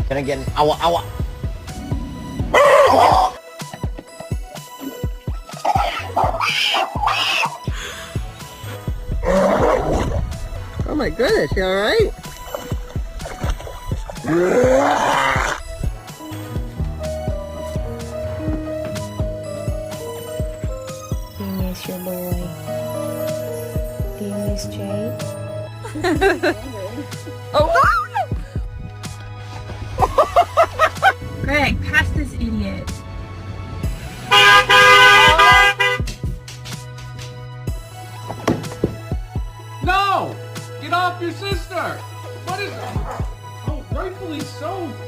Can I get an ow ow? Oh my goodness, you alright? Do you miss your boy? Do you miss Jake? Oh! Greg, pass this idiot. No! Get off your sister! What is... Oh, rightfully so.